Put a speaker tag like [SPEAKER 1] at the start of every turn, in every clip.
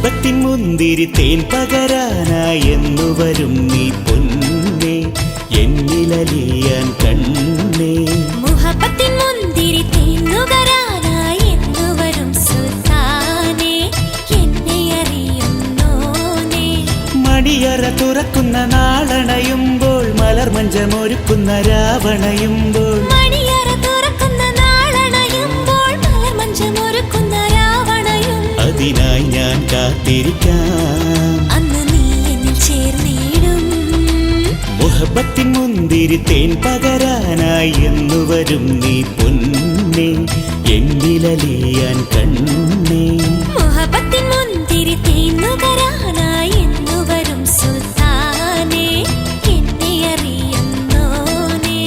[SPEAKER 1] മുഹബത്തിൻ മുന്തിരി തേൻ പകരാനായെന്നു വരും നീ പൊന്നേ എന്നിലലിയാൻ കണ്ണേ.
[SPEAKER 2] മുഹബത്തിൻ മുന്തിരി തേൻ നുകരാനായെന്നു വരും സുൽത്താനേ എന്നെ അറിയുന്നോനേ.
[SPEAKER 1] മണിയറ തുറക്കുന്ന നാളണയുമ്പോൾ മലർമഞ്ചമൊരുക്കുന്ന രാവണയുമ്പോൾ
[SPEAKER 2] മണിയറ തുറക്കുന്ന നാളണയുമ്പോൾ മലർമഞ്ചമൊരുക്കുന്ന രാവണയും
[SPEAKER 1] അതിനായി ഞാൻ കാത്തിരിക്കാം.
[SPEAKER 2] അന്ന് നീ എന്നിൽ ചേർന്നിടും.
[SPEAKER 1] മുഹബത്തിൻ മുന്തിരി തേൻ പകരാനായി എന്നു വരും നീ പൊന്നേ എന്നിലലിയാൻ കണ്ണേ.
[SPEAKER 2] മുഹബത്തിൻ മുന്തിരി തേൻ നുകരാനായെന്നു വരും സുൽത്താനേ എന്നെ അറിയുന്നോനേ.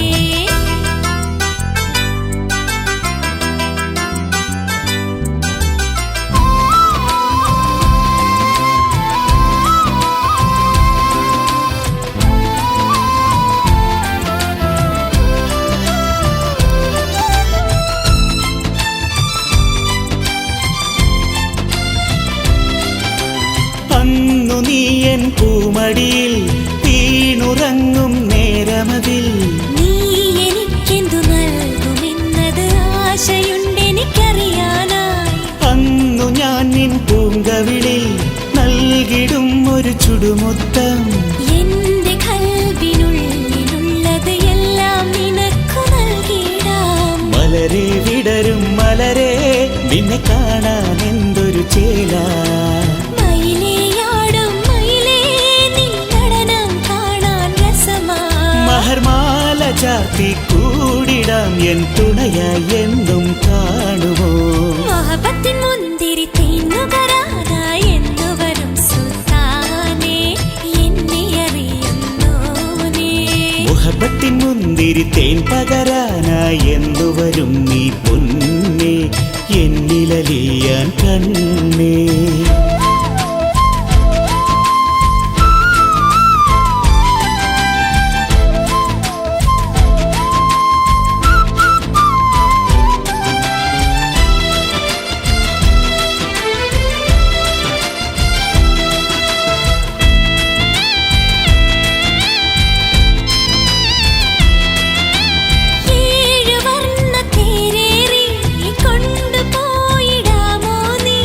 [SPEAKER 1] അന്നു നീ എൻ പൂമടിയിൽ വീണുറങ്ങും നേരമതിൽ
[SPEAKER 2] നീ എനിക്കെന്തു നൽകുമെന്നത് ആശയുണ്ടെനിക്കറിയാനായി.
[SPEAKER 1] അന്നു ഞാൻ നിൻ പൂങ്കവിളിൽ നൽകിടും ഒരു ചുടുമുത്തം.
[SPEAKER 2] എന്റെ കൽവിനുള്ളിലുള്ളത് എല്ലാം നിനക്കു നൽകിടാം.
[SPEAKER 1] മലരെ വിടരും മലരെ നിന്നെ കാണാൻ എന്തൊരു ചേല.
[SPEAKER 2] മയിലേയാടും മയിലേ നിൻ നടനം കാണാൻ രസമാ.
[SPEAKER 1] മഹർമാല ചാർത്തി കൂടിടാം എൻ തുണയായി എന്നും കാണുമോ.
[SPEAKER 2] മുഹബത്തിൻ മുന്തിരി തേൻ നുകരാനായെന്നു വരും സുൽത്താനേ എന്നെ അറിയുന്നോനേ.
[SPEAKER 1] മുഹബത്തിൻ മുന്തിരി തേൻ പകരാനായി എന്നു വരും നീ പൊന്നേ എന്നിലലിയാൻ കണ്ണേ.
[SPEAKER 2] ഏഴു വർണ്ണ തേരേറി കൊണ്ടുപോയിടാമോ നീ.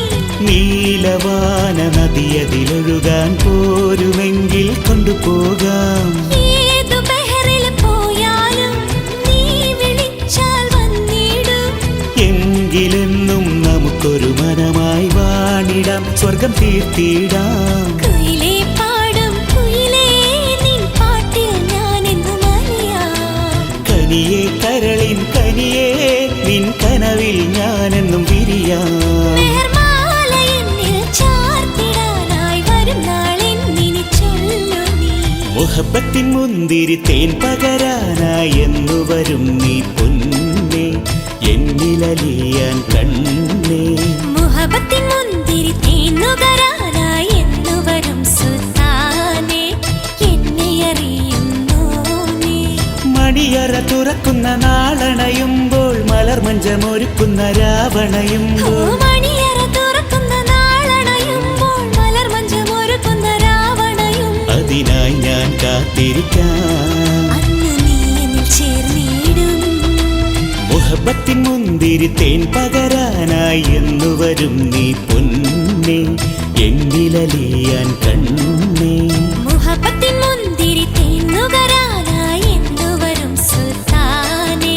[SPEAKER 1] നീലവാന നദിയതിലൊഴുകാൻ പോരുമെങ്കിൽ കൊണ്ടുപോകാം.
[SPEAKER 2] ഏതു ബഹറിൽ പോയാലും നീ വിളിച്ചാൽ വന്നിടും.
[SPEAKER 1] എങ്കിലെന്നും നമുക്കൊരു മനമായി വാണിടാം സ്വർഗം തീർത്തിടാം.
[SPEAKER 2] കുയിലേ പാടും കുയിലേ നിൻ പാട്ടിൽ ഞാനെന്നും അലിയാം.
[SPEAKER 1] കനിയേ കരളിൻ കനിയേ നിൻ കനവിൽ ഞാനെന്നും വിരിയാം.
[SPEAKER 2] മെഹർമാല എന്നിൽ ചാർത്തിടാനായി വരും നാളെന്നിനി ചൊല്ലു നീ.
[SPEAKER 1] മുഹബത്തിൻ മുന്തിരി തേൻ പകരാനായി എന്നു വരും നീ പൊന്നേ എന്നിലലിയാൻ കണ്ണേ.
[SPEAKER 2] മുഹബത്തിൻ മുന്തിരി തേൻ നുകരാനായെന്നു വരും സുൽത്താനേ എന്നെ അറിയുന്നോനേ.
[SPEAKER 1] മണിയറ തുറക്കുന്ന നാളണയുമ്പോൾ മലർമഞ്ചമൊരുക്കുന്ന
[SPEAKER 2] ഓ
[SPEAKER 1] രാവണയുമ്പോൾ
[SPEAKER 2] മണിയറ തുറക്കുന്ന നാളണയുമ്പോൾ മലർമഞ്ചമൊരുക്കുന്ന രാവണയും
[SPEAKER 1] അതിനായി ഞാൻ കാത്തിരിക്കാം.
[SPEAKER 2] അന്ന് നീ എന്നിൽ ചേർന്നിടും.
[SPEAKER 1] മുഹബത്തിൻ മുന്തിരി തേൻ പകരാനായി എന്നു വരും നീ പൊന്നേ എന്നിലലിയാൻ കണ്ണേ.
[SPEAKER 2] മുഹബത്തിൻ മുന്തിരി തേൻ നുകരാനായെന്നു വരും സുൽത്താനേ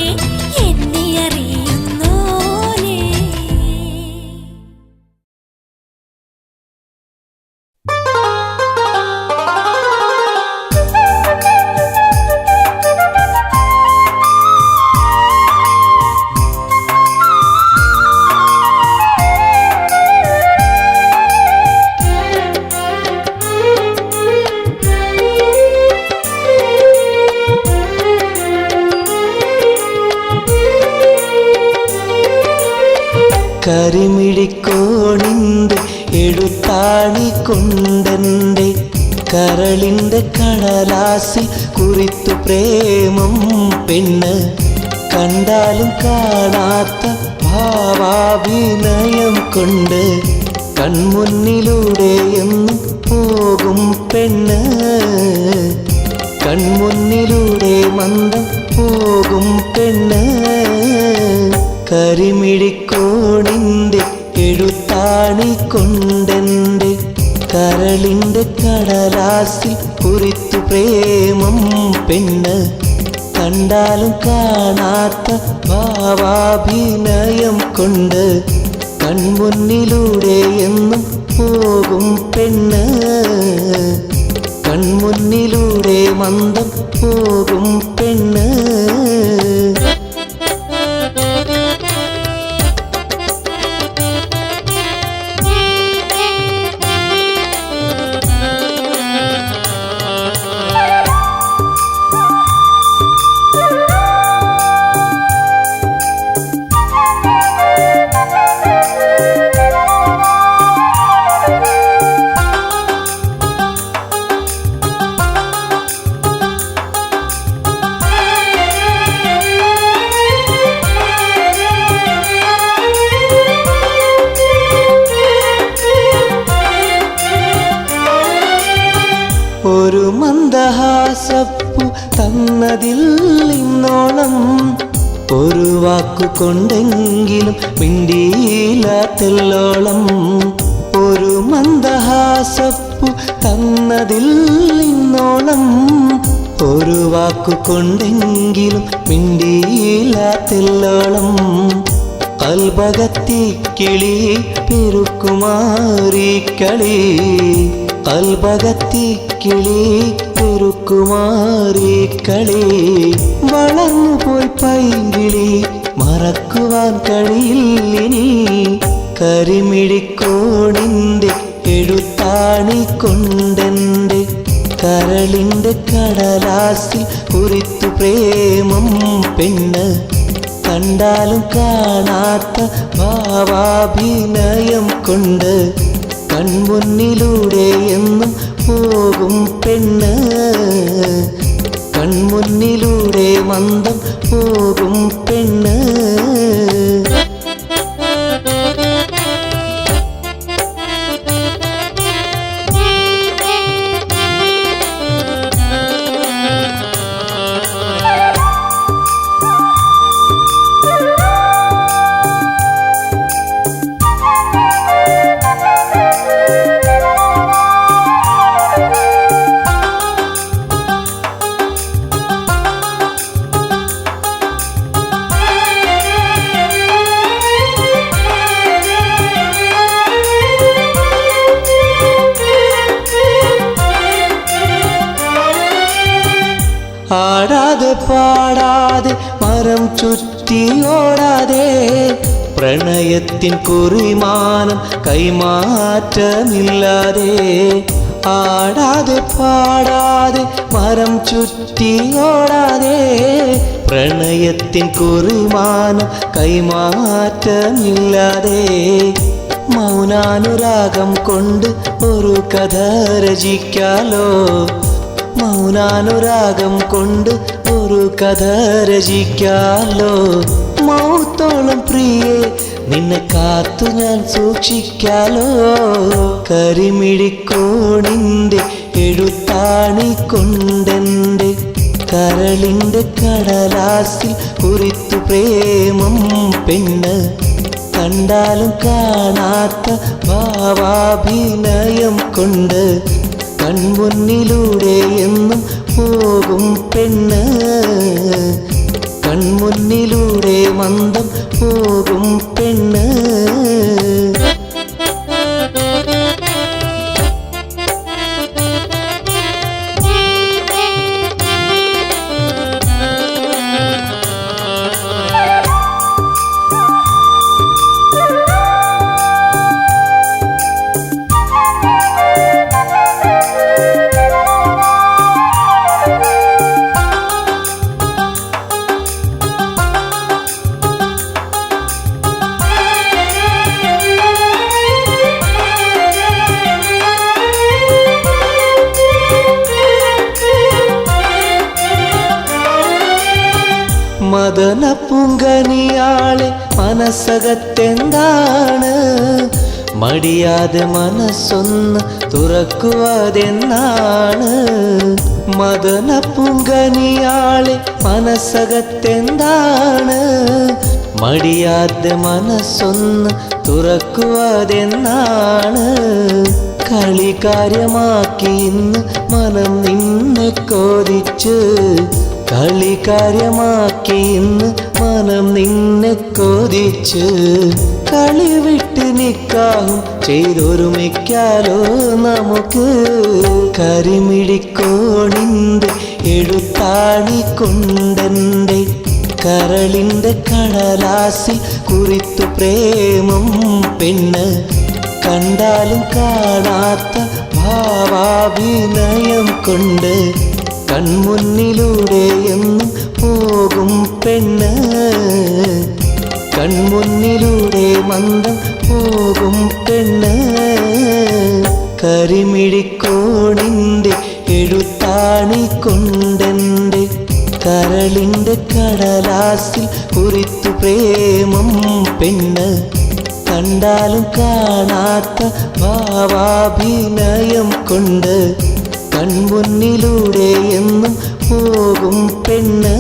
[SPEAKER 2] എന്നെ അറിയുന്നോനേ.
[SPEAKER 3] കരിമിഴിക്കോണിൻ്റെ എഴുത്താണി കൊണ്ടെൻ്റെ കരളിൻ്റെ കടലാസിൽ കുറിത്തു പ്രേമം പെണ്ണ് കണ്ടാലും കാണാത്ത ഭാവാഭിനയം കൊണ്ട് കൺമുന്നിലൂടെ എന്നും പോകും പെണ്ണ്, കൺമുന്നിലൂടെ മന്ദം പോകും പെണ്ണ്. കരിമിഴിക്കോണിൻ്റെ എഴുത്താണി കൊണ്ടെൻ്റെ കരളിൻ്റെ കടലാസിൽ കുറിത്തു പ്രേമം പെണ്ണ്. കണ്ടാലും കാണാത്ത ഭാവാഭിനയം കൊണ്ട് കൺമുന്നിലൂടെ എന്നും പോകും പെണ്ണ്, കൺമുന്നിലൂടെ മന്ദം പോകും പെണ്ണ്. ഒരു മന്ദഹാസപ്പു തന്നതിൽ ഇന്നോളം ഒരു വാക്കു കൊണ്ടെങ്കിലും മിണ്ടിയില്ല തെല്ലോളം. ഒരു മന്ദഹാസപ്പു തന്നതിൽ ഇന്നോളം ഒരു വാക്കു കൊണ്ടെങ്കിലും മിണ്ടിയില്ല തെല്ലോളം. കൽബകത്തി കിളി പെരുക്കുമാറി കളി, കൽബകത്തി കിളി പെരുക്കുമാറി കളി. വളർന്നു പോയി പൈങ്കിളി മറക്കുവാൻ കഴിയില്ലിനി. കരിമിഴിക്കോണിൻ്റെ എഴുത്താണി കൊണ്ടെൻ്റെ കരളിൻ്റെ കടലാസിൽ കുറിത്തു പ്രേമം പെണ്ണ്. കണ്ടാലും കാണാത്ത ഭാവാഭിനയം കൊണ്ട് കൺമുന്നിലൂടെ എന്നും പോകും പെണ്ണ്, കൺമുന്നിലൂടെ മന്ദം പോകും പെണ്ണ്. ആടാതെ പാടാതെ മരം ചുറ്റി ഓടാതെ പ്രണയത്തിൻ കുറിമാനം കൈമാറ്റമില്ലാതെ. ആടാതെ പാടാതെ മരം ചുറ്റി ഓടാതെ പ്രണയത്തിൻ കുറിമാനം കൈമാറ്റമില്ലാതെ. മൗനാനുരാഗം കൊണ്ട് ഒരു കഥ രചിക്കാലോ, മൗനാനുരാഗം കൊണ്ട് ഒരു കഥ രചിക്കാലോ. മൗത്തോളം പ്രിയേ നിന്നെ കാത്തു ഞാൻ സൂക്ഷിക്കാലോ. കരിമിഴിക്കോണിൻ്റെ എഴുത്താണി കൊണ്ടെൻ്റെ കരളിൻ്റെ കടലാസിൽ കുറിത്തു പ്രേമം പെണ്ണ്. കണ്ടാലും കാണാത്ത ഭാവാഭിനയം കൊണ്ട് കൺമുന്നിലൂടെ എന്നും പോകും പെണ്ണ്, കൺമുന്നിലൂടെ മന്ദം പോകും പെണ്ണ്. മദന പുങ്കനിയാളെ മനസ്സകത്തെന്താണ്, മടിയാതെ മനസ്സൊന്ന് തുറക്കുവതെന്നാണ് മദന പുങ്കനിയാളെ മനസ്സകത്തെന്താണ് മടിയാതെ മനസ്സൊന്ന് തുറക്കുവതെന്നാണ് കളി കാര്യമാക്കി ഇന്ന് മനം നിന്നെ കോതിച്ച് കളി കാര്യമാക്കി ഇന്ന് മനം നിന്നെ കോതിച്ച് കളി വിട്ട് നിക്കാഹും ചെയ്തൊരുമിക്കാലോ നമുക്ക് കരിമിഴിക്കോണിൻ്റെ എഴുത്താണി കൊണ്ടെൻ്റെ കരളിൻ്റെ കടലാസിൽ കുറിത്തു പ്രേമം പെണ്ണ് കണ്ടാലും കാണാത്ത ഭാവാഭിനയം കൊണ്ട് കൺമുന്നിലൂടെ എന്നും പോകും പെണ്ണ് കൺമുന്നിലൂടെ മന്ദം പോകും പെണ്ണ് കരിമിഴിക്കോണിൻ്റെ എഴുത്താണി കൊണ്ടെൻ്റെ കരളിൻ്റെ കടലാസിൽ കുറിത്തു പ്രേമം പെണ്ണ് കണ്ടാലും കാണാത്ത ഭാവാഭിനയം കൊണ്ട് കൺമുന്നിലൂടെ എന്നും പോകും പെണ്ണ്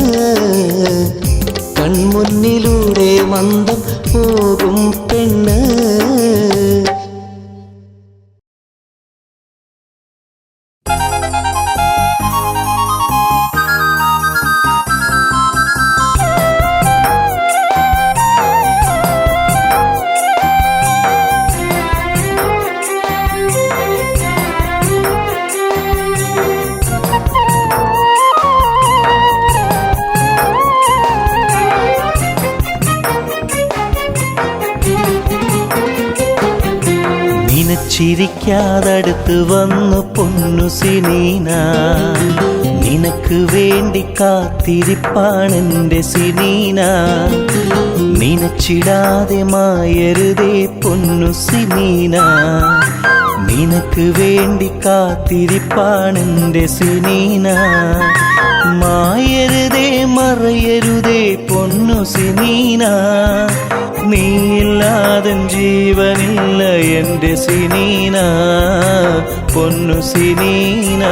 [SPEAKER 3] കൺമുന്നിലൂടെ മന്ദം പോകും പെണ്ണ്
[SPEAKER 1] ചിരിക്കാതടുത്ത് വന്നു പൊന്നു സിനീന നിനക്ക് വേണ്ടി കാത്തിരിപ്പാണെൻ്റെ സിനീന നിനച്ചിടാതെ മായരുതേ പൊന്നു സിനീന നിനക്ക് വേണ്ടി കാത്തിരിപ്പാണെൻ്റെ സിനീന മായരുതേ മറയരുതേ പൊന്നു സിനീന നീയില്ലാതെ ജീവനില്ല എൻ്റെ സിനീന പൊന്നു സിനീന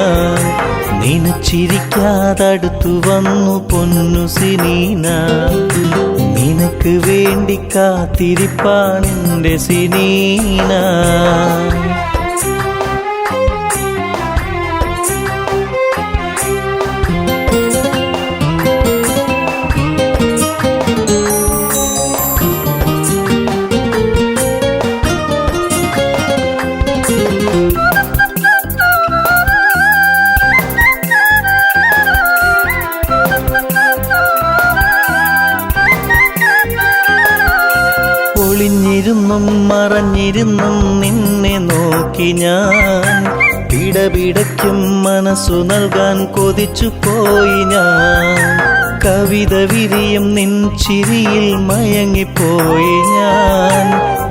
[SPEAKER 1] നിനച്ചിരിക്കാതടുത്തു വന്നു പൊന്നു സിനീന നിനക്ക് വേണ്ടി കാത്തിരിപ്പാണെൻ്റെ സിനീന ഒളിഞ്ഞിരുന്നും മറഞ്ഞിരുന്നും നിന്നെ നോക്കി ഞാൻ പിടപിടയ്ക്കും മനസ്സു നൽകാൻ കൊതിച്ചു പോയി ഞാൻ കവിത വിരിയും നിൻ ചിരിയിൽ മയങ്ങിപ്പോയി ഞാൻ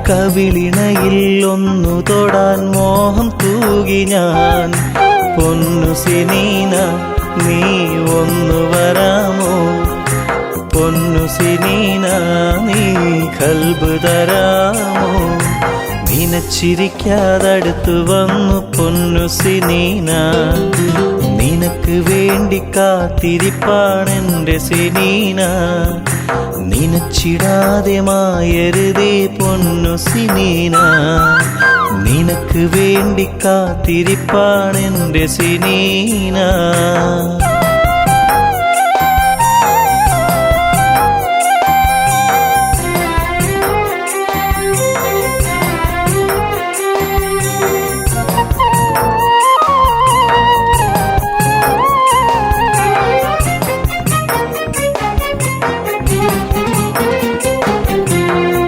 [SPEAKER 1] കവിളിണയിൽ ഒന്നു തൊടാൻ മോഹം തൂകി ഞാൻ പൊന്നു സിനീന നീ ഒന്നു വരാമോ പൊന്നു സിനീന നീ കൽബ് തരാമോ നിനച്ചിരിക്കാതടുത്തു വന്നു പൊന്നു സിനീന നിനക്ക് വേണ്ടി കാത്തിരിപ്പാണെൻ്റെ സിനീന നിനച്ചിടാതെ മായരുതേ പൊന്നു സിനീന നിനക്ക് വേണ്ടി കാത്തിരിപ്പാണെൻ്റെ സിനീന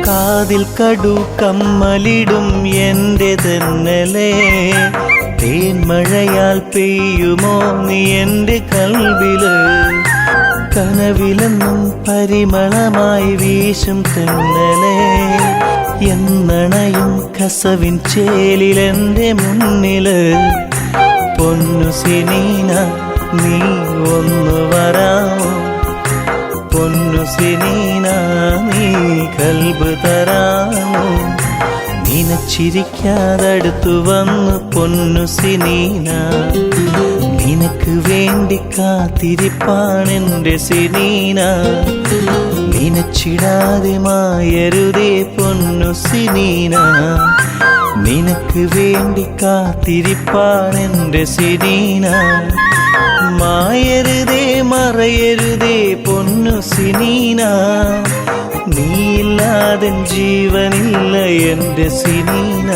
[SPEAKER 1] കാതിൽ കടു കമ്മലിടും എൻ്റെ തെന്നലേ തേന്മഴയാൽ പെയ്യുമോ നീ എൻ്റെ കൽവില് കനവിലെന്നും പരിമളമായി വീശും തെന്നലേ എന്നണയും കസവിൻ ചേലിലെൻ്റെ മുന്നില് പൊന്നു സിനീന നീ ഒന്നു വരാമോ പൊന്നു സിനീന നീ കൽബ് തരാമോ നിനച്ചിരിക്കാതടുത്തു വന്നു പൊന്നു സിനീന. നിനക്ക് വേണ്ടി കാത്തിരിപ്പാണെന്റെ സിനീന. നിനച്ചിടാതെ മായരുതേ പൊന്നു സിനീന. നിനക്ക് വേണ്ടി കാത്തിരിപ്പാണെന്റെ സിനീന. മായരുതേ മറയരുതേ പൊന്നു സിനീന. നീയില്ലാതെ ജീവനില്ല എൻ്റെ സിനീന.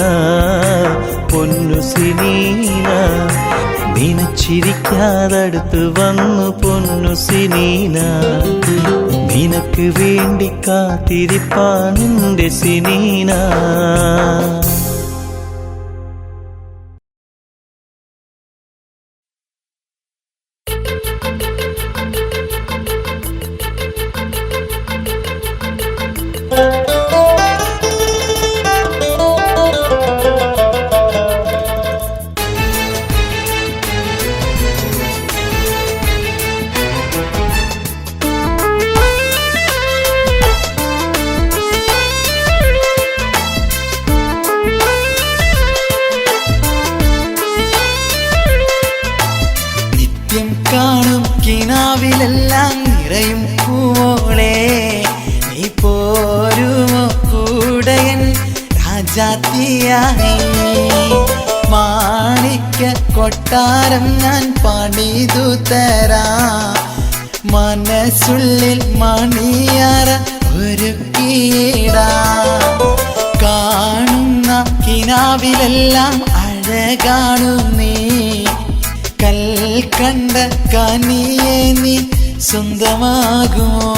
[SPEAKER 1] പൊന്നു സിനീന. നിനച്ചിരിക്കാതടുത്ത് വന്നു പൊന്നു സിനീന. നിനക്ക് വേണ്ടി കാത്തിരിപ്പാണെന്റെ സിനീന.
[SPEAKER 4] കാണും കിനാവിലെല്ലാം നിറയും പൂവോളെ, നീ പോരുമോ കൂടയൻ രാജാത്തിയായി. മാണിക്യ കൊട്ടാരം ഞാൻ പണിതു തരാം, മനസ്സുള്ളിൽ മണിയറ ഒരുക്കിയിടാം. കാണുന്ന കിനാവിലെല്ലാം അഴകാണു നീ, കൽക്കണ്ട കനിയെ നീ സ്വന്തമാകുമോ?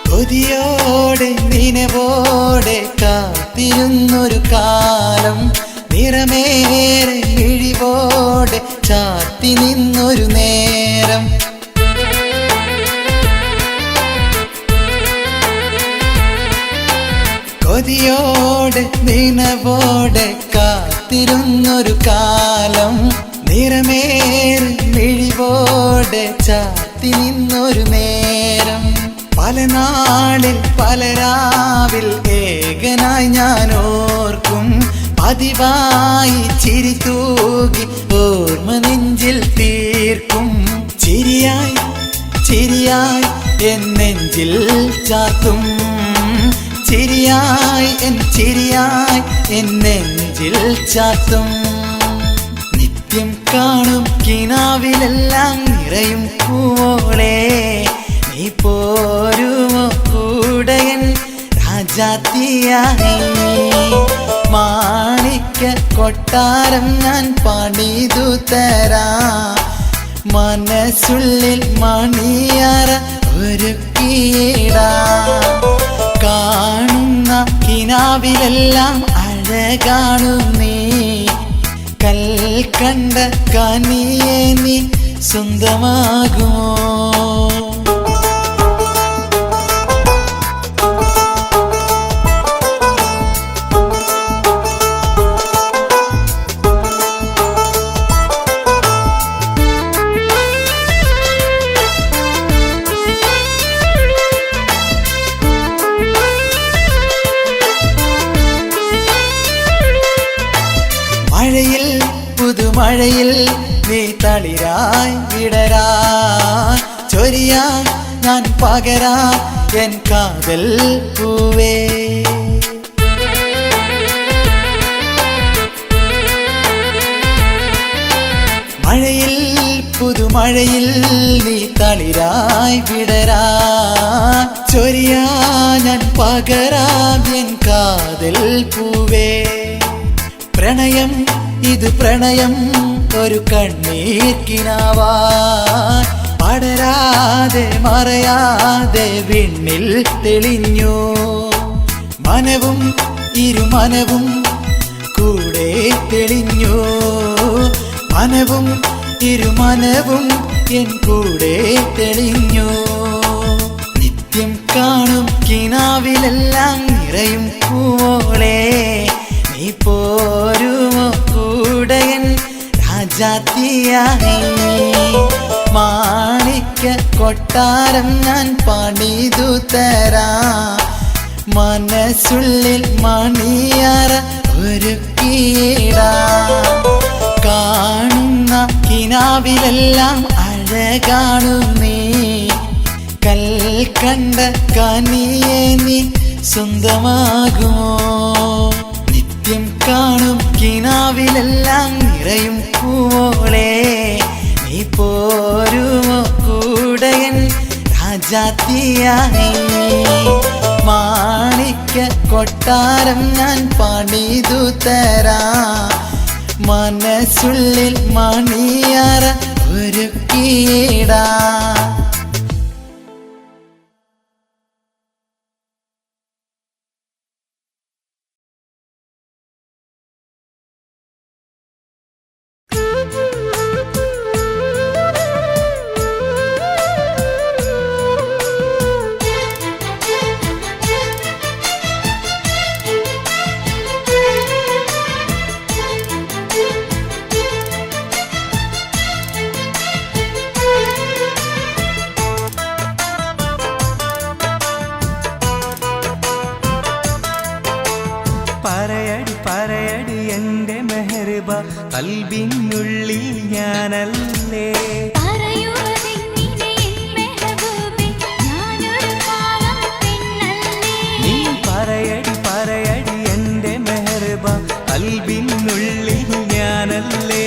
[SPEAKER 4] കൊതിയോടെ നിനവോടെ കാത്തിരുന്നൊരു കാലം, നിറമേറെ മിഴിവോടെ ചാത്തി നിന്നൊരു നേരം. കൊതിയോടെ നിനവോടെ കാത്തിരുന്നൊരു കാലം, നിറമേറെ മിഴിവോടെ ചാത്തി നിന്നൊരു നേരം. പല നാളിൽ പല രാവിൽ ഏകനായി ഞാൻ ഓർക്കും, പതിവായി ചിരി തൂകി ഓർമ്മ നെഞ്ചിൽ തീർക്കും. ചിരിയായി ചിരിയായി എൻ നെഞ്ചിൽ ചാത്തും, ചിരിയായി എൻ നെഞ്ചിൽ ചാത്തും. നിത്യം കാണും കിനാവിലെല്ലാം നിറയും പൂവോളെ, നീ പോരുമോ കൂടയൻ രാജാത്തിയായി. മാണിക്യ കൊട്ടാരം ഞാൻ പണിതു തരാം, മനസ്സുള്ളിൽ മണിയറ ഒരുക്കിയിടാം. കാണുന്ന കിനാവിലെല്ലാം അഴകാണു നീ, കൽക്കണ്ട കനിയെ നീ സ്വന്തമാകുമോ? മഴയിൽ പുതുമഴയിൽ നീ തളിരായി വിടരാ, ചൊരിയാ ഞാൻ പകരാ എൻ കാതൽ പൂവേ. മഴയിൽ പുതുമഴയിൽ നീ തളിരായി വിടരാ, ചൊരിയാ ഞാൻ പകരാ എൻ കാതൽ പൂവേ. പ്രണയം ഇത് പ്രണയം ഒരു കണ്ണീർക്കിനാവാ, പടരാതെ മറയാതെ വിണ്ണിൽ തെളിഞ്ഞു. മനവും ഇരുമനവും കൂടെ തെളിഞ്ഞു, മനവും ഇരുമനവും എൻ കൂടെ തെളിഞ്ഞു. നിത്യം കാണും കിനാവിലെല്ലാം നിറയും പൂവോളെ നീ പോരുമോ കൂടെ എൻ രാജാത്തിയായി. മാണിക്യ കൊട്ടാരം ഞാൻ പണിതു തരാം, മനസ്സുള്ളിൽ മണിയറ ഒരുക്കിയിടാം. കാണുന്ന കിനാവിലെല്ലാം അഴകാണു നീ, കൽക്കണ്ട കനിയെ നീ സ്വന്തമാകുമോ. നിത്യം കാണും കിനാവിലെല്ലാം നിറയും പൂവോളെ നീ പോരുമോ കൂടെ എൻ രാജാത്തിയായി. മാണിക്യ കൊട്ടാരം ഞാൻ പണിതു തരാം, മനസ്സുള്ളിൽ മണിയറ ഒരുക്കിയിടാം.
[SPEAKER 1] പറയടി പറയടി എൻ്റെ മെഹർബ, കൽബിനുള്ളിൽ ഞാനല്ലേ. നീ പറയടി പറയടി എൻ്റെ മെഹർബ, കൽബിനുള്ളിൽ ഞാനല്ലേ.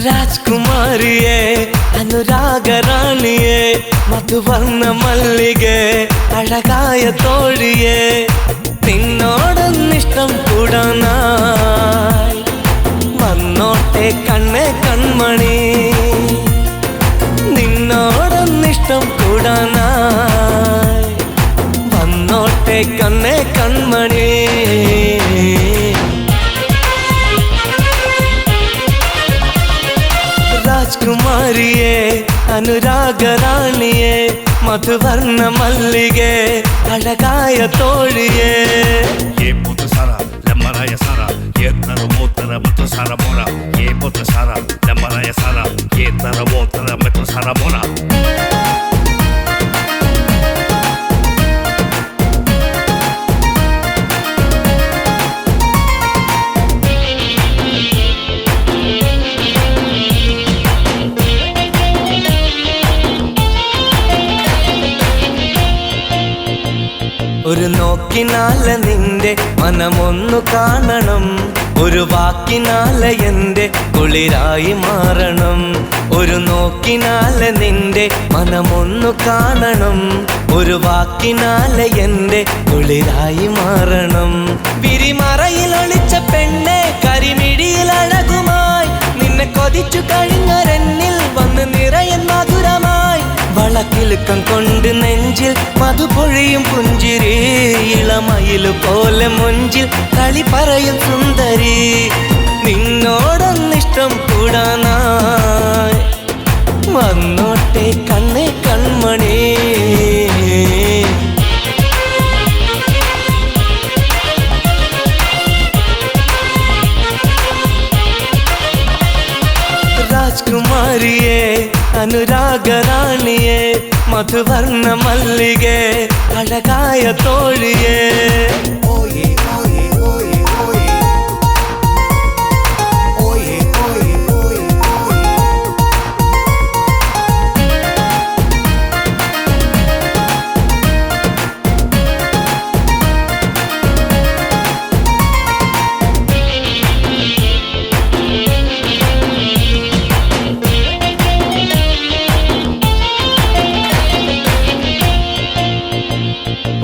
[SPEAKER 3] രാജ്കുമാരിയെ അനുരാഗറാണിയെ മധുവർണ്ണ മല്ലികെ അഴകായ തോഴിയെ നിന്നോടൊന്നിഷ്ടം കൂടാനായി വന്നോട്ടെ കണ്ണേ കൺമണി നിന്നോടൊന്നിഷ്ടം കൂടാനായി വന്നോട്ടെ കണ്ണേ കൺമണി രാജ്കുമാരിയെ അനുരാഗറാണിയെ മധുവർണ്ണ മല്ലികെ അഴകായ തോഴിയെ
[SPEAKER 5] ये पुत्र सारा लम्बराय सारा ये तरवोत्तर मत सारा मोरा ये पुत्र सारा लम्बराय सारा ये तरवोत्तर मत सारा मोरा
[SPEAKER 3] ഒരു നോക്കിനാലെ നിന്റെ മനമൊന്നു കാണണം ഒരു വാക്കിനാലെ എൻ്റെ കുളിരായി മാറണം ഒരു നോക്കിനാലെ നിന്റെ മനമൊന്നു കാണണം ഒരു വാക്കിനാലെ എൻ്റെ കുളിരായി മാറണം വിരിമറയിൽ ഒളിച്ച പെണ്ണെ കരിമിഴിയിൽ അഴകുമായി നിന്നെ കൊതിച്ചു കഴിഞ്ഞൊരെന്നിൽ വന്ന് നിറയൻ മധുരമായി വളക്കിലുക്കം കൊണ്ട് നെഞ്ചിൽ മധുപൊഴിയും പുഞ്ചിരി ഇളമയില് പോലെ മുഞ്ചിൽ കളി പറയും സുന്ദരി നിന്നോടൊന്നിഷ്ടം കൂടാനായി വന്നോട്ടെ കണ്ണേ കൺമണി രാജ്കുമാരിയെ അനുരാഗറാണിയെ മധുവർണ്ണ മല്ലികെ അഴകായ തോഴിയെ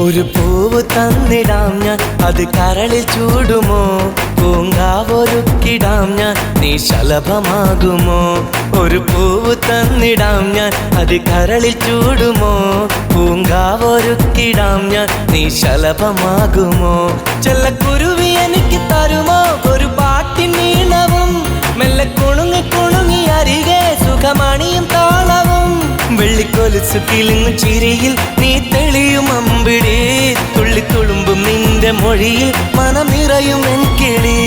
[SPEAKER 3] ഒരു പൂവ് തന്നിടാം ഞാൻ അത് കരളിൽ ചൂടുമോ പൂങ്കാവൊരുക്കിടാം ഞാൻ നീ ശലഭമാകുമോ ഒരു പൂവ് തന്നിടാം ഞാൻ അത് കരളിൽ ചൂടുമോ പൂങ്കാവൊരുക്കിടാം ഞാൻ നീ ശലഭമാകുമോ ചെല്ലക്കുരുവി എനിക്ക് തരുമോ ഒരു പാട്ടിൻ നീളവും മെല്ലെ കുണുങ്ങി കുണുങ്ങി അരികെ സുഖമണിയും താളവും വെള്ളിക്കൊലുസു കിളിങ്ങു ചിരിയിൽ നീ തെളിയും അമ്പിടി തുള്ളിത്തുളുമ്പും നിന്റെ മൊഴിയിൽ മനം നിറയും എൻ കിളി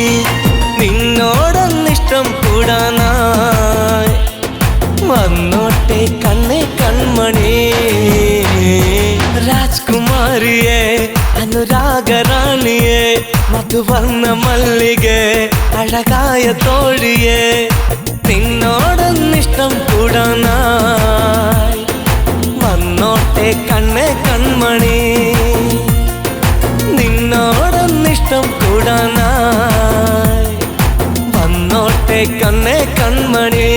[SPEAKER 3] നിന്നോടൊന്നിഷ്ടം കൂടാനായി വന്നോട്ടെ കണ്ണേ കൺമണി രാജ്കുമാരിയെ അനുരാഗറാണിയെ മധുവർണ്ണ മല്ലികെ അഴകായ തോഴിയെ നിന്നോടൊന്നിഷ്ടം കൂടാനായി വന്നോട്ടെ കണ്ണേ കൺമണി നിന്നോടൊന്നിഷ്ടം കൂടാനായി വന്നോട്ടെ കണ്ണേ കൺമണി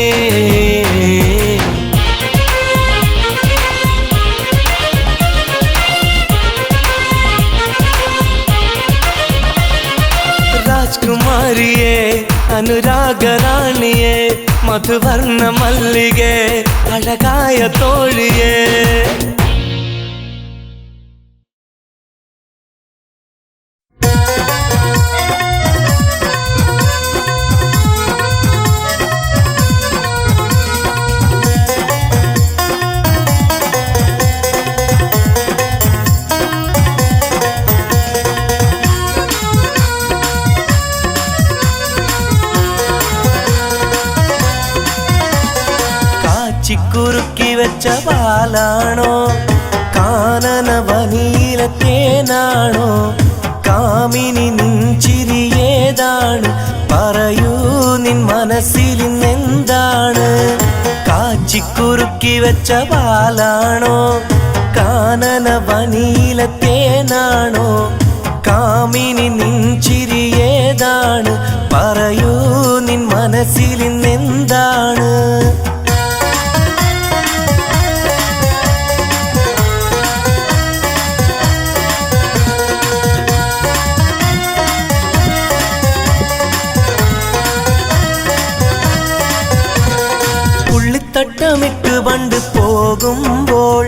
[SPEAKER 3] രാജ്കുമാരിയെ അനുരാഗറാണിയെ മധുവർണ്ണ മല്ലികെ അഴകായ തോഴിയെ കുറുക്കി വെച്ച പാലാണോ കാനനവനിയിലെ തേനാണോ കാമിനി നിൻചിരി ഏതാണ് പറയൂ നിൻ മനസ്സിലിന്നെന്താണ് കാച്ചിക്കുറുക്കി വെച്ച പാലാണോ കാനനവനിയിലെ തേനാണോ കാമിനി കാമിനി നിൻ ചിരി ഏതാണ്? പറയൂ നിൻ മനസ്സിൽ ഇന്നെന്താണ്? പുള്ളിത്തട്ടമിട്ട് പണ്ട് പോകുമ്പോൾ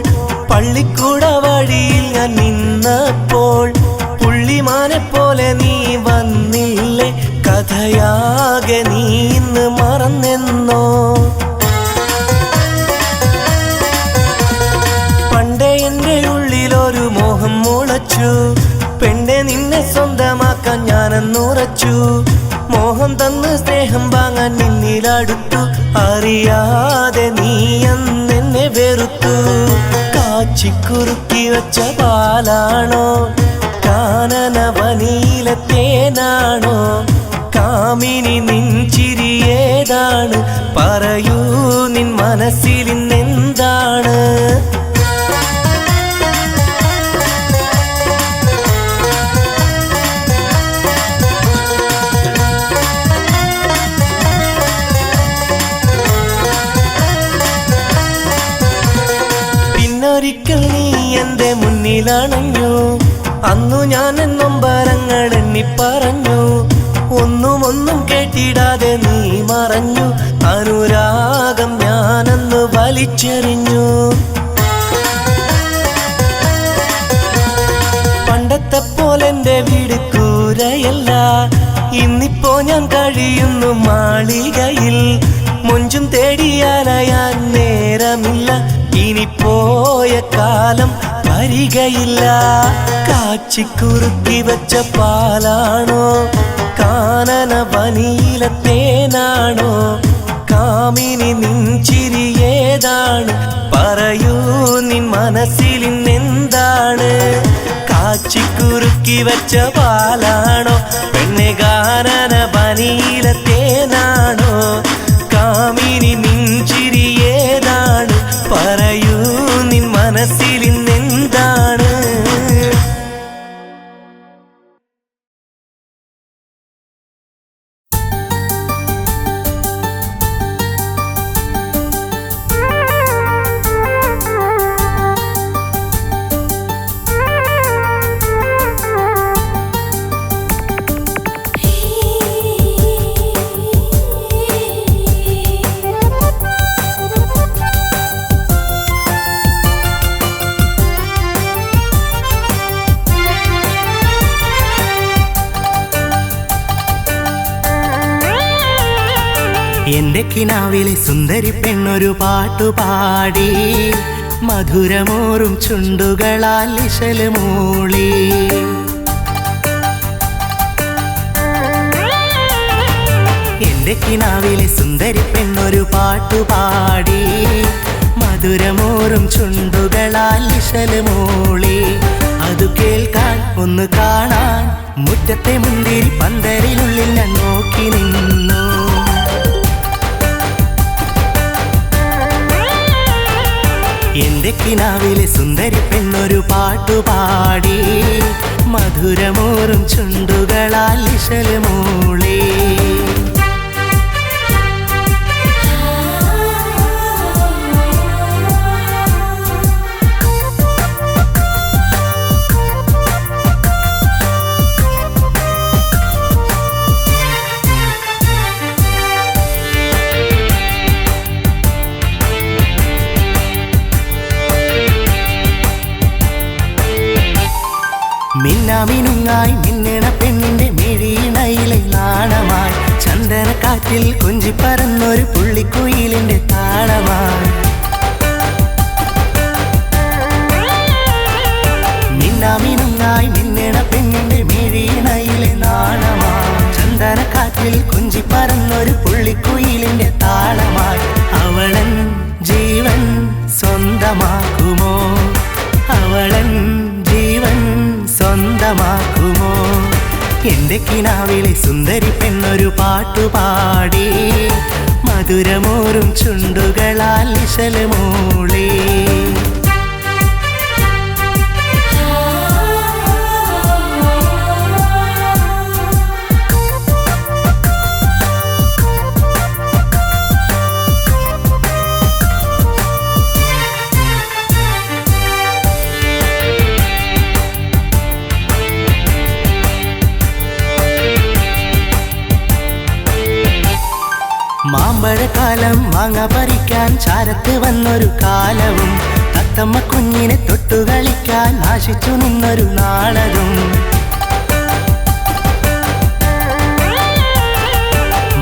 [SPEAKER 3] പള്ളിക്കൂട വഴിയിൽ ഞാൻ നിന്നപ്പോൾ പുള്ളിമാനെ പോലെ നീ വന്നില്ലേ? കഥയാകെ നീ ഇന്ന് മറന്നെന്നോ? പണ്ടേ എൻ്റെ ഉള്ളിലൊരു മോഹം മുളച്ചു, പെണ്ണെ നിന്നെ സ്വന്തമാക്കാൻ ഞാനെന്നുറച്ചു. മോഹം തന്ന് സ്നേഹം വാങ്ങാൻ നിന്നിലടുത്തു, അറിയാതെ നീ അന്നെന്നെ വെറുത്തു. കാച്ചിക്കുറുക്കി വച്ച പാലാണോ? കാനന വനിയിലെ തേനാണോ? കാമിനി നിൻ ചിരി ഏതാണ്? പറയൂ നിൻ മനസ്സിൽ ഇന്നെന്താണ്? ഒരിക്കൽ നീ എൻ്റെ മുന്നിലണഞ്ഞു, അന്നു ഞാൻ നൊമ്പരങ്ങൾ എണ്ണിപ്പറഞ്ഞു. ഒന്നും കേട്ടിടാതെ നീ മറഞ്ഞു, അനുരാഗം ഞാനന്ന് വലിച്ചെറിഞ്ഞു. പണ്ടത്തെ പോലെ എൻ്റെ വീട് കൂരയല്ല, ഇന്നിപ്പോ ഞാൻ കഴിയുന്നു മാളികയിൽ. മൊഞ്ചും തേടിയാലയാൻ നേരമില്ല, ഇനി പോയ കാലം വരികയില്ല. കാച്ചിക്കുറുക്കി വച്ച പാലാണോ? കാനന വനിയിലെ തേനാണോ? കാമിനി നിൻ ചിരി ഏതാണ്? പറയൂ നിൻ മനസ്സിൽ ഇന്നെന്താണ്? കാച്ചിക്കുറുക്കി വച്ച പാലാണോ? പെണ്ണെ കാനന വനിയിലെ തേനാണോ? കാമിനി നിൻ ചിരി ഏതാണ്? പറയൂ നിൻ മനസ്സിൽ ഇന്നെന്താണ്? എന്റെ കിനാവിലെ സുന്ദരി പെണ്ണൊരു പാട്ടുപാടി, മധുരമോറും ചുണ്ടുകളാൽ ഇശല് മൂളി. എന്റെ കിനാവിലെ സുന്ദരി പെണ്ണൊരു പാട്ടുപാടി, മധുരമോറും ചുണ്ടുകളാൽ ഇശല് മൂളി. അതു കേൾക്കാൻ ഒന്ന് കാണാൻ മുറ്റത്തെ മുന്തിരി പന്തലിനുള്ളിൽ ഞാൻ നോക്കി നിന്നു. എന്റെ കിനാവിലെ സുന്ദരി പെണ്ണൊരു പാട്ടുപാടി, മധുരമോറും ചുണ്ടുകളാൽ ഇശല് മൂളി. മിന്നാമിനുങ്ങായി മിന്നണ പെണ്ണിന്റെ മിഴിയിണയിലെ നാണമായി, ചന്ദനക്കാറ്റിൽ കൊഞ്ചിപ്പറന്നൊരു പുള്ളിക്കുയിലിന്റെ താളമായി. മിന്നാമിനുങ്ങായി മിന്നണ പെണ്ണിന്റെ മിഴിയിണയിലെ നാണമായി, ചന്ദനക്കാറ്റിൽ കൊഞ്ചിപ്പറന്നൊരു പുള്ളിക്കുയിലിന്റെ താളമായി. അവളൻ ജീവൻ സ്വന്തമാക്കുമോ? അവളൻ ജീവൻ സ്വന്തമാക്കുമോ? എന്റെ കിനാവിലെ സുന്ദരി പെണ്ണൊരു പാട്ടുപാടി, മധുരമോറും ചുണ്ടുകളാൽ ഇശല് മൂളി. കാലം മാങ്ങ പറിക്കാൻ ചാരത്ത് വന്നൊരു കാലവും തത്തമ്മ കുഞ്ഞിനെ തൊട്ടുകളിക്കാൻ ആശിച്ചു നിന്നൊരു നാളതും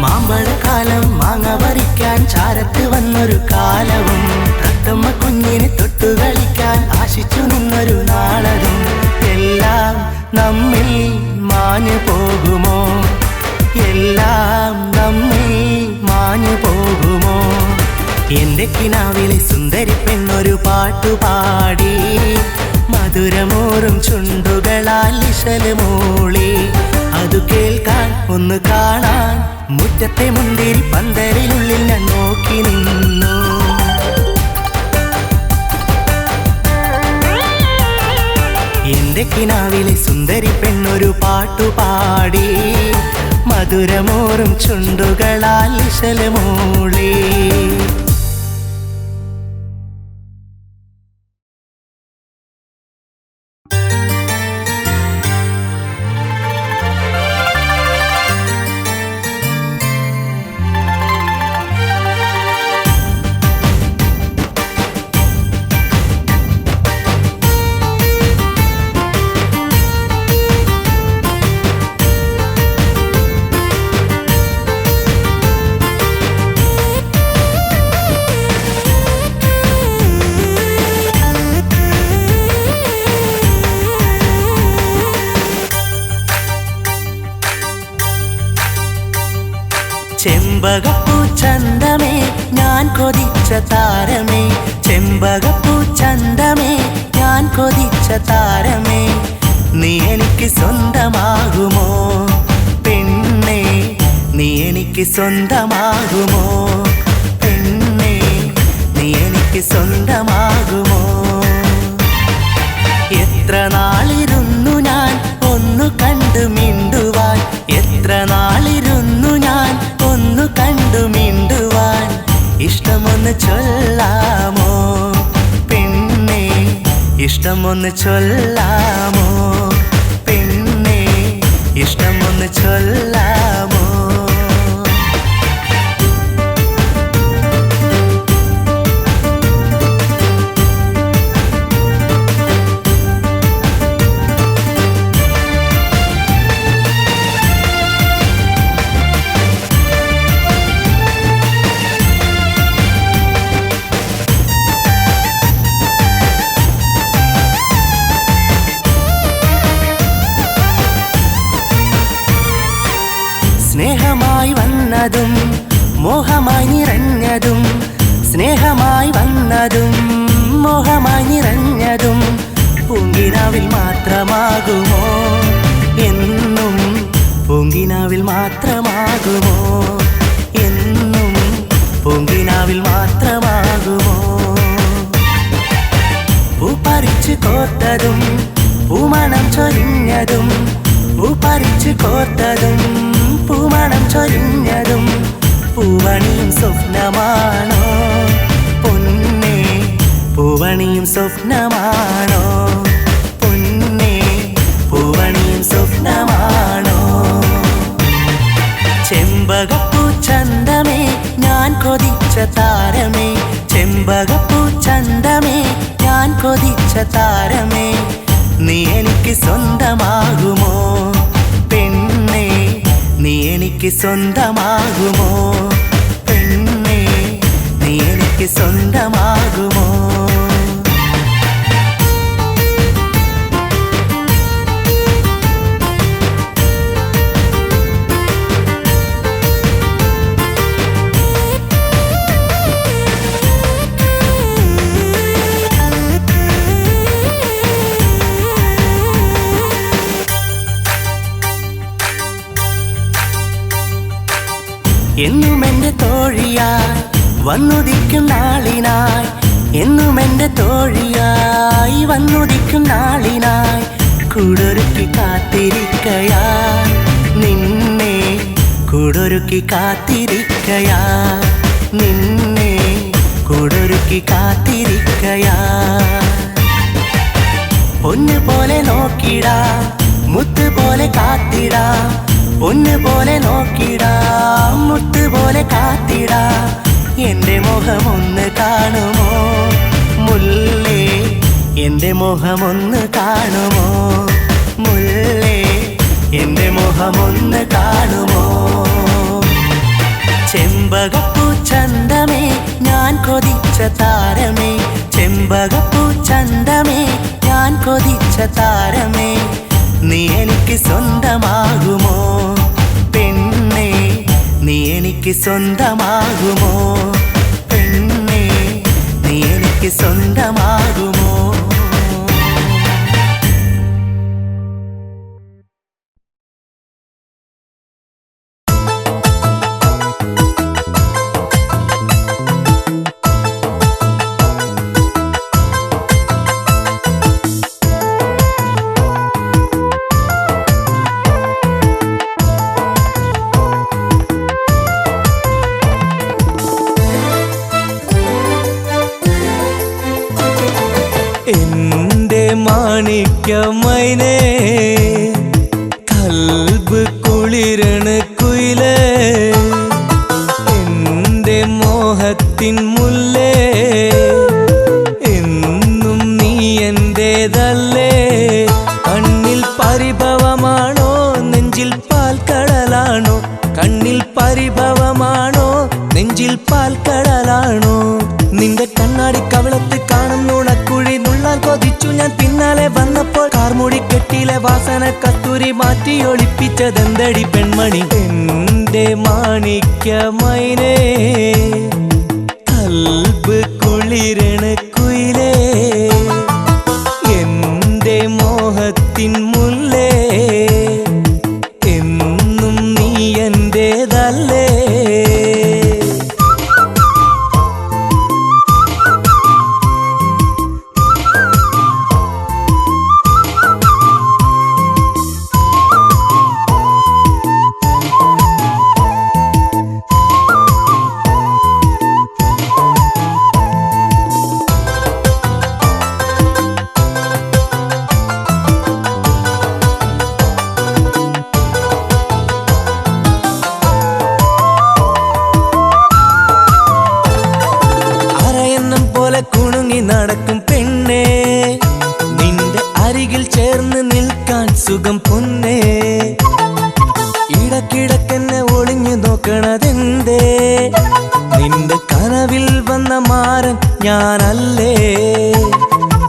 [SPEAKER 3] മാമ്പഴക്കാലം മാങ്ങ പറിക്കാൻ ചാരത്ത് വന്നൊരു കാലവും തത്തമ്മ കുഞ്ഞിനെ തൊട്ടുകളിക്കാൻ ആശിച്ചു നിന്നൊരു നാളതും എല്ലാം നമ്മിൽ മാഞ്ഞു പോകുമോ എല്ലാം നമ്മിൽ മാഞ്ഞു പോകുമോ എന്റെ കിനാവിലെ സുന്ദരി പെണ്ണൊരു പാട്ടുപാടി മധുരമോറും ചുണ്ടുകളാൽ ഇശല് മൂളി അതു കേൾക്കാൻ ഒന്ന് കാണാൻ മുറ്റത്തെ മുന്തിരി പന്തലിനുള്ളിൽ ഞാൻ നോക്കി നിന്നു എന്റെ കിനാവിലെ സുന്ദരി പെണ്ണൊരു പാട്ടുപാടി മധുരമോറും ചുണ്ടുകളാൽ ഇശല് മൂളി ചെമ്പകപ്പൂ ചന്തമേ ഞാൻ കൊതിച്ച താരമേ ചെമ്പകപ്പൂ ചന്തമേ ഞാൻ കൊതിച്ച താരമേ നീ എനിക്ക് സ്വന്തമാകുമോ പെണ്ണേ നീ എനിക്ക് സ്വന്തമാകുമോ പെണ്ണേ നീ എനിക്ക് സ്വന്തമാകുമോ എത്ര നാളിരുന്നു ഞാൻ ഒന്നു കണ്ടു മിണ്ടുവാൻ എത്ര നാളിരുന്നു ഞാൻ ഒന്നു കണ്ടു മിണ്ടുവാൻ ഇഷ്ടമൊന്ന് ചൊല്ലാമോ പെണ്ണേ ഇഷ്ടമൊന്ന് ചൊല്ലാമോ പെണ്ണേ ഇഷ്ടമൊന്ന് ചൊല്ലാമോ സ്നേഹമായി വന്നതും മോഹമായി നിറഞ്ഞതും സ്നേഹമായി വന്നതും മോഹമായി നിറഞ്ഞതും പൂങ്കിനാവിൽ മാത്രമാകുമോ എന്നും പൂങ്കിനാവിൽ മാത്രമാകുമോ എന്നും പൂങ്കിനാവിൽ മാത്രമാകുമോ പൂ പറിച്ചു കോർത്തതും പൂമണം ചൊരിഞ്ഞതും പൂ പറിച്ചു കോർത്തതും പൂമണം ചൊരിഞ്ഞതും പൂവണിയും സ്വപ്നമാണോ പൊന്നേ പൂവണിയും സ്വപ്നമാണോ പൊന്നേ പൂവണിയും സ്വപ്നമാണോ ചെമ്പകപ്പൂ ചന്തമേ ഞാൻ കൊതിച്ച താരമേ ചെമ്പകപ്പൂ ചന്തമേ ഞാൻ കൊതിച്ച താരമേ നീ എനിക്ക് സ്വന്തമാകുമോ പെണ്ണേ നീ എനിക്ക് സ്വന്തമാകുമോ പെണ്ണേ നീ എനിക്ക് സ്വന്തമാകുമോ എന്നും എൻ്റെ തോഴിയായി വന്നുദിക്കും നാളിനായി എന്നും എൻ്റെ തോഴിയായി വന്നുദിക്കും നാളിനായി കൂടൊരുക്കി കാത്തിരിക്കയാ നിന്നെ കൂടൊരുക്കി കാത്തിരിക്കയാ നിന്നെ കൂടൊരുക്കി കാത്തിരിക്കയാ പൊന്നു പോലെ നോക്കിടാ മുത്ത് പോലെ കാത്തിടാ പൊന്നു പോലെ നോക്കിടാ മുത്ത് പോലെ കാത്തിടാ എൻ്റെ മുഖമൊന്ന് കാണുമോ മുല്ലേ എൻ്റെ മുഖമൊന്ന് കാണുമോ മുല്ലേ എൻ്റെ മുഖമൊന്ന് കാണുമോ ചെമ്പകപ്പൂ ചന്തമേ ഞാൻ കൊതിച്ച താരമേ ചെമ്പകപ്പൂ ചന്തമേ ഞാൻ കൊതിച്ച താരമേ നീ എനിക്ക് സ്വന്തമാകുമോ പെണ്ണേ നീ എനിക്ക് സ്വന്തമാകുമോ പെണ്ണേ നീ എനിക്ക് സ്വന്തമാകുമോ
[SPEAKER 1] എന്റെ മാണിക്യമൈനേ കൽബ് കുളിരണ കുയിലേ എന്റെ മോഹത്തിൻ മുല്ലേ എന്നും നീ എന്റേതല്ലേ കണ്ണിൽ പരിഭവമാണോ നെഞ്ചിൽ പാൽക്കടലാണോ കണ്ണിൽ പരിഭവമാണോ നെഞ്ചിൽ പാൽക്കടലാണോ നിന്റെ കണ്ണാടി കവിളത്ത് കാണുന്നു കുഴി നുള്ളാൻ കൊതിച്ചു ഞാൻ പിന്നാലെ വന്നപ്പോൾ കാർമുടി കെട്ടിലെ വാസന കസ്തൂരി മാറ്റി ഒളിപ്പിച്ചതെന്തടി പെൺമണി എന്റെ മാണിക്യമൈനേ കൽബ് കുളിരണ കുയിലേ എന്റെ മോഹത്തിൻ മുല്ലേ എന്നും നീ എന്റേതല്ലേ നടക്കും പെണ്ണേ നിന്റെ അരികിൽ ചേർന്ന് നിൽക്കാൻ സുഖം പൊന്നേ ഇടക്കിടക്കെന്നെ ഒളിഞ്ഞു നോക്കണതെന്തേ നിന്റെ കനവിൽ വന്ന മാരൻ ഞാനല്ലേ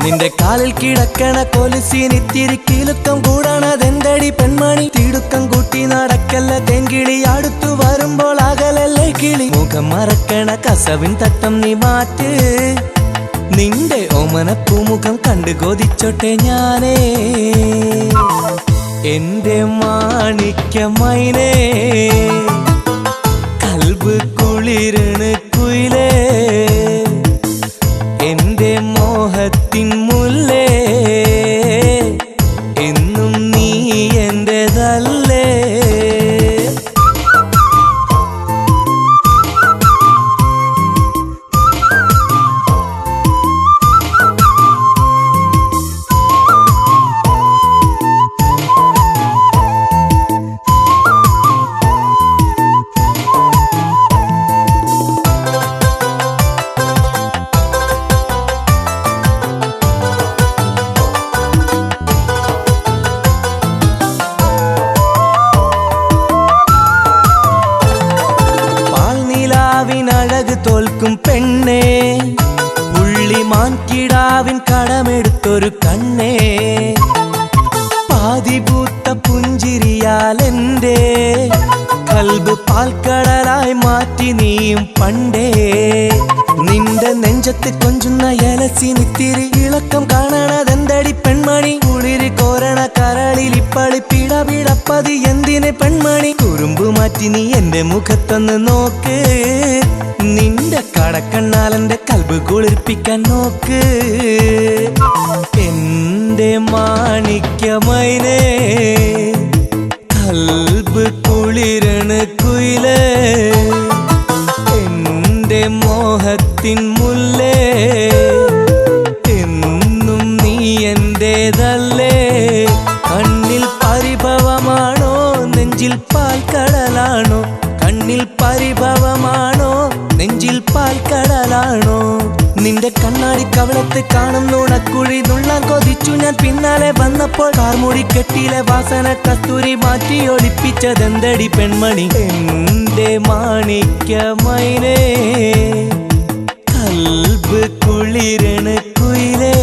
[SPEAKER 1] നിന്റെ കാലിൽ കിടക്കണ കൊലുസിനിത്തിരി കിലുക്കം കൂടണതെന്തടി പെൺമണി തിടുക്കം കൂട്ടി നടക്കല്ല തെൻകിളി അടുത്തു വരുമ്പോൾ അകലല്ലേ കിളി മുഖം മറക്കണ കസവിൻ തട്ടം നീ മാറ്റ് നിന്റെ ഓമനപ്പൂമുഖം കണ്ടു കൊതിച്ചോട്ടെ ഞാനേ എന്റെ മാണിക്യമൈനേ കൽബ് കുളിരണ കുയിലേ എന്റെ മോഹത്തിൻ മുല്ലേ എന്നും നീ എന്റേതല്ലേ തോൽക്കും പെണ്ണേ പുള്ളിമാൻ കിടാവിൻ കടമെടുത്തൊരു കണ്ണേ പാതിപൂത്ത പുഞ്ചിരിയാൽ എന്റെ കൽബ് പാൽക്കടലായി മാറ്റി നീയും പണ്ടേ നിന്റെ നെഞ്ചത്ത് കൊഞ്ചുന്ന എലസിനിത്തിരി ഇളക്കം കാണണതെന്തടി പെൺമണി കുളിരി കോരണ കരളിൽ ഇപ്പളി പിടപിടപ്പതി എന്തിന് പെൺമണി കുറുമ്പ് മാറ്റി നീ എന്റെ മുഖത്തൊന്ന് നോക്ക് നിന്റെ കടക്കണ്ണാലെന്റെ കൽബ് കുളിർപ്പിക്കാൻ നോക്ക് എന്റെ മാണിക്യമൈനേ കൽബ് കുളിരണ കുയിലേ എന്റെ മോഹത്തിൻ മുല്ലേ എന്നും നീ എന്റേതല്ലേ കണ്ണിൽ പരിഭവമാണോ നെഞ്ചിൽ പാൽക്കടലാണോ കണ്ണിൽ പരിഭവമാണോ നെഞ്ചിൽ പാൽക്കടലാണോ നിന്റെ കണ്ണാടി കവിളത്ത് കാണും നുണക്കുഴി നുള്ളാൻ കൊതിച്ചു ഞാൻ പിന്നാലെ വന്നപ്പോൾ കാർമുടി കെട്ടിയിലെ വാസന കസ്തൂരി മാറ്റി ഒളിപ്പിച്ചതെന്തടി പെൺമണി എന്റെ മാണിക്യമൈനേ കൽബ് കുളിരണ കുയിലേ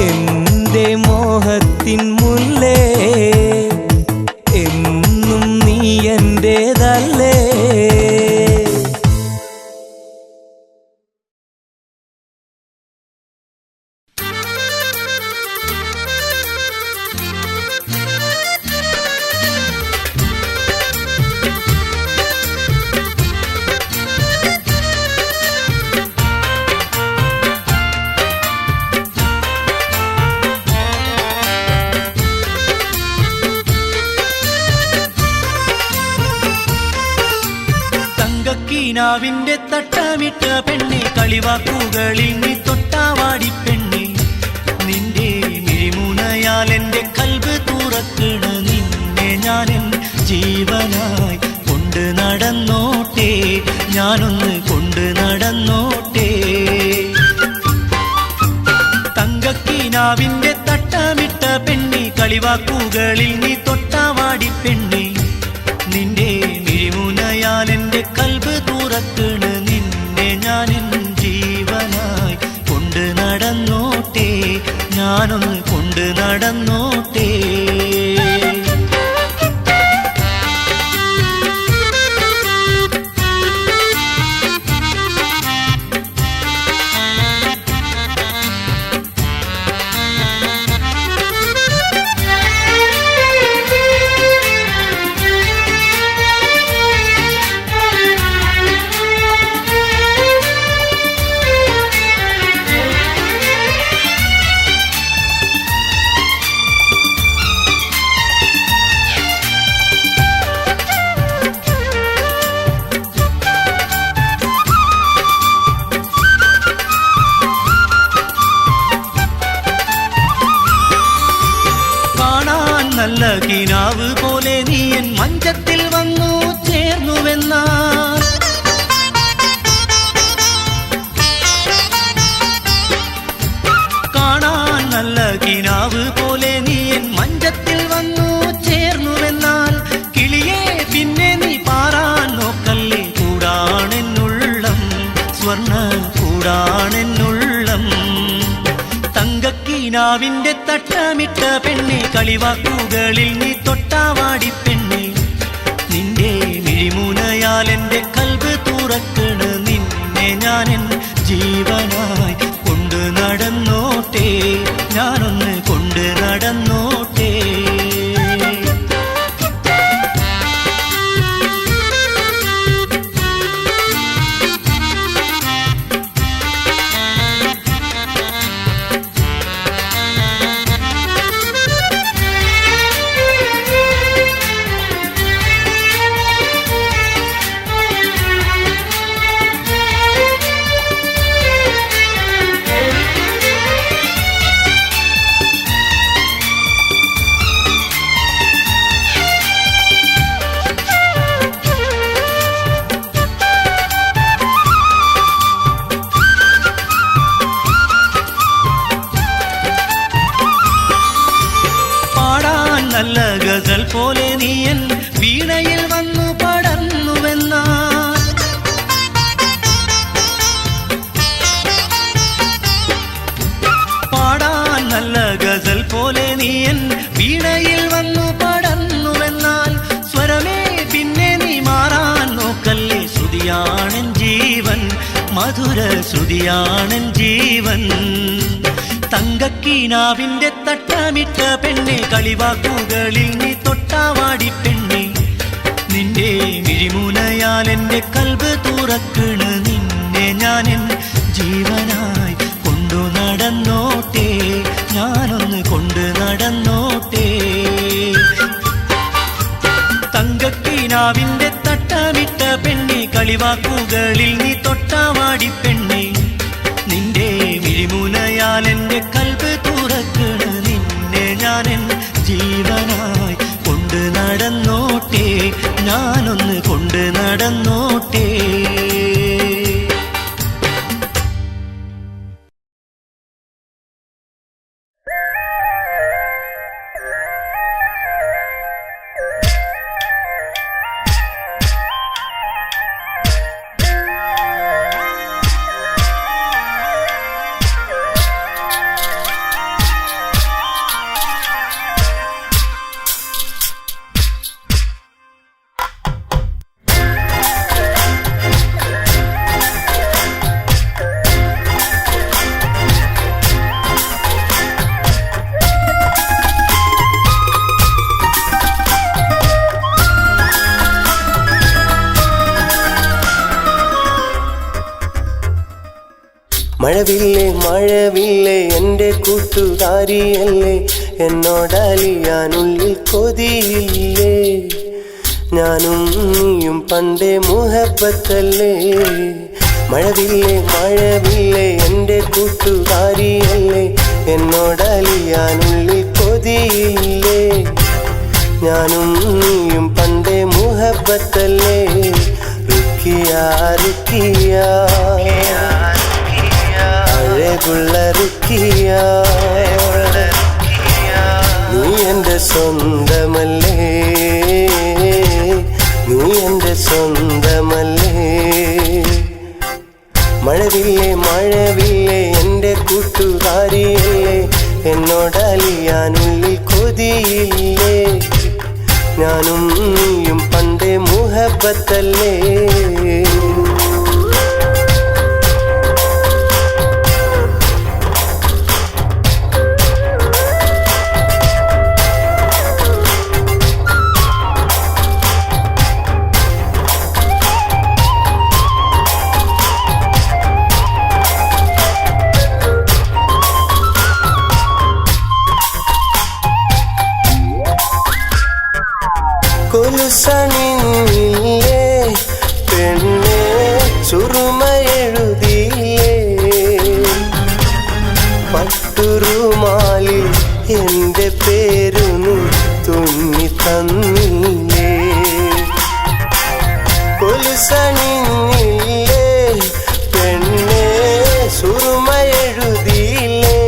[SPEAKER 1] എന്റെ മോഹത്തിൻ മുല്ലേ എന്നും നീ എന്റേതല്ലേ
[SPEAKER 3] കിനാവിന്റെ തട്ടമിട്ട പെണ്ണെ കളിവാക്കുകളിൽ നീ തൊട്ടാവാടി പെണ്ണെ നിന്റെ മിഴിമുനയാൽ എന്റെ കൽബ് തുറക്കണ നിന്നെ ഞാനെൻ ജീവനായി കൊണ്ട് നടന്നോട്ടെ ഞാനൊന്ന് കൊണ്ട് നടന്നോട്ടെ തങ്കക്കിനാവിന്റെ തട്ടമിട്ട പെണ്ണെ കളിവാക്കുകളിൽ നീ തൊട്ടാവാടി പെണ്ണെ നിന്റെ മിഴിമുനയാൽ എന്റെ കൽബ് തുറക്കണ നിന്നെ ഞാനെൻ ജീവനായി കൊണ്ട് നടന്നോട്ടെ ഞാനൊന്ന് കൊണ്ട് നടന്നോട്ടെ നല്ല കിനാവ് പോലെ നീ എൻ മഞ്ചത്തിൽ വന്നു ചേർന്നുവെന്നാൽ കാണാൻ നല്ല കിനാവ് പോലെ നീ എൻ മഞ്ചത്തിൽ വന്നു ചേർന്നുവെന്നാൽ കിളിയെ പിന്നെ നീ പാറാൻ നോക്കല്ലേ കൂടാണെന്നുള്ളം സ്വർണ്ണ കൂടാണെന്നുള്ളം തങ്കക്കിനാവിന്റെ തട്ടമിട്ട പെണ്ണെ കളിവാക്കുകളിൽ നീ തൊട്ടാവാടി പെണ്ണെ നിന്റെ മിഴിമുനയാൽ എന്റെ കൽബ് തുറക്കണ നിന്നെ ഞാനെൻ ജീവനായി കൊണ്ട് നടന്നോട്ടെ ഞാനൊന്ന് കൊണ്ട് നടന്നോട്ടെ നല്ല ഗസൽ പോലെ നീ എൻ വീണയിൽ വന്നു പടർന്നുവെന്നാൽ പാടാൻ നല്ല ഗസൽ പോലെ നീ എൻ വീണയിൽ വന്നു പടർന്നുവെന്നാൽ സ്വരമേ പിന്നെ നീ മാറാൻ നോക്കല്ലേ ശ്രുതിയാണെൻ ജീവൻ മധുര ശ്രുതിയാണെൻ ജീവൻ തങ്കക്കിനാവിന്റെ തട്ടമിട്ട പെണ്ണെ കളിവാക്കുകളിൽ നീ തൊട്ടാവാടി പെണ്ണെ നിന്റെ മിഴിമുനയാൽ എന്റെ കൽബ് തുറക്കണ നിന്നെ ഞാനെൻ ജീവനായി കൊണ്ടു നടന്നോട്ടെ ഞാനൊന്ന് കൊണ്ട് നടന്നോട്ടെ തങ്കക്കിനാവിന്റെ തട്ടമിട്ട പെണ്ണെ കളിവാക്കുകളിൽ നീ തൊട്ടാവാടി പെണ്ണെ നിന്റെ മിഴിമുനയാൽ എന്റെ കൽബ് തുറക്കണ നിന്നെ ഞാനെൻ ജീവനായി കൊണ്ട് നടന്നോട്ടെ ഞാനൊന്ന് കൊണ്ട് നടന്നോട്ടെ മഴവില്ലേ മഴവില്ലേ എൻ്റെ കൂട്ടുകാരിയല്ലേ, എന്നോടലിയാനുള്ളിൽ കൊതിയില്ലേ, ഞാനും നീയും പണ്ടേ മുഹബത്തല്ലേ. മഴവില്ലേ മഴവില്ലേ എൻ്റെ കൂട്ടുകാരിയല്ലേ, എന്നോടലിയാനുള്ളിൽ കൊതിയില്ലേ, ഞാനും നീയും പണ്ടേ മുഹബത്തല്ലേ. റുക്കിയ റുക്കിയ അഴകുള്ള റുക്കിയ, നീ എൻ്റെ സ്വന്തമല്ലേ, നീ എൻ്റെ സ്വന്തമല്ലേ. മഴവില്ലേ മഴവില്ലേ എൻ്റെ കൂട്ടുകാരിയല്ലേ, എന്നോടലിയാനുള്ളിൽ കൊതിയില്ലേ, ഞാനും നീയും പണ്ടേ മുഹബത്തല്ലേ. കൊലുസണിഞ്ഞില്ലേ പെണ്ണേ, സുറുമ എഴുതിയില്ലേ, പട്ടുറുമാലിൽ എൻ്റെ പേരുന്നു തുന്നി തന്നില്ലേ. കൊലുസണിഞ്ഞില്ലേ പെണ്ണേ, സുറുമ എഴുതിയില്ലേ,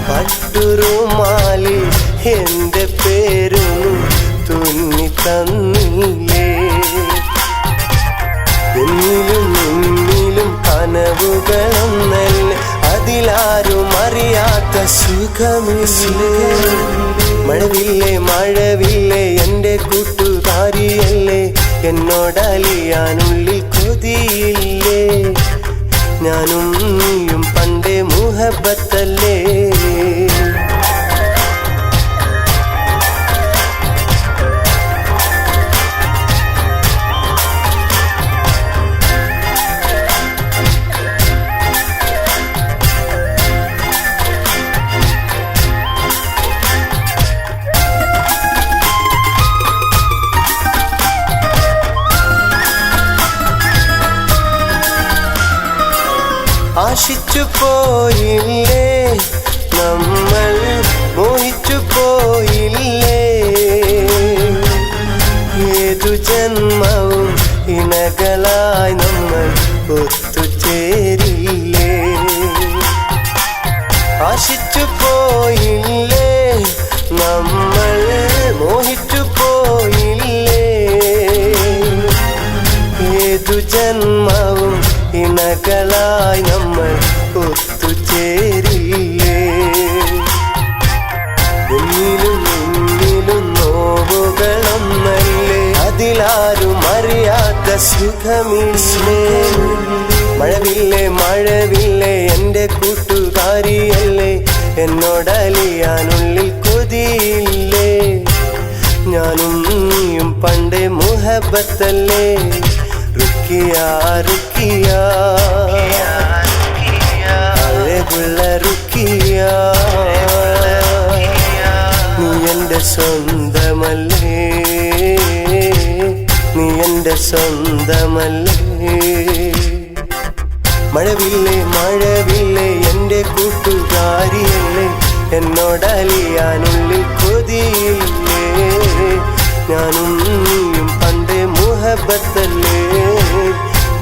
[SPEAKER 3] പട്ടുറുമാലിൽ എൻ്റെ പേരുന്നു തുന്നി തന്നില്ലേ. എന്നിലും നിന്നിലും കനവുകളൊന്നല്ലേ, അതിലാരും അറിയാത്ത സുഖമില്ലേ. മഴവില്ലേ മഴവില്ലേ എൻ്റെ കൂട്ടുകാരിയല്ലേ, എന്നോടലിയാനുള്ളിൽ കൊതിയില്ലേ, ഞാനും നീയും പണ്ടേ മുഹബത്തല്ലേ. ആശിച്ചു പോയില്ലേ നമ്മൾ, മോഹിച്ചു പോയില്ലേ, ഏതു ജന്മവും ഇണകളായി നമ്മൾ ഒത്തുചേരില്ലേ. ആശിച്ചു പോയില്ലേ നമ്മൾ, മോഹിച്ചു പോയില്ലേ, ഏതു ജന്മവും ഇണകളായി നമ്മൾ ഒത്തുചേരില്ലേ. എന്നിലും നിന്നിലും നോവുകളൊന്നല്ലേ, അതിലാരും അറിയാത്ത സുഖമില്ലേ. മഴവില്ലേ മഴവില്ലേ എൻ്റെ കൂട്ടുകാരിയല്ലേ, എന്നോടലിയാനുള്ളിൽ കൊതിയില്ലേ, ഞാനും നീയും പണ്ടേ മുഹബത്തല്ലേ. റുക്കിയ റുക്കിയ അഴകുള്ള റുക്കിയ, നീ എൻ്റെ സ്വന്തമല്ലേ, നീ എൻ്റെ സ്വന്തമല്ലേ. മഴവില്ലേ മഴവില്ലേ എൻ്റെ കൂട്ടുകാരിയല്ലേ, എന്നോടലിയാനുള്ളിൽ കൊതിയില്ലേ, ഞാനും നീയും പണ്ടേ മുഹബത്തല്ലേ,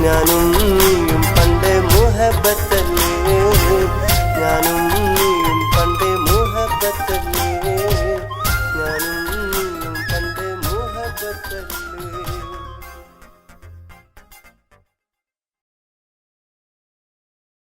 [SPEAKER 3] ഞാനും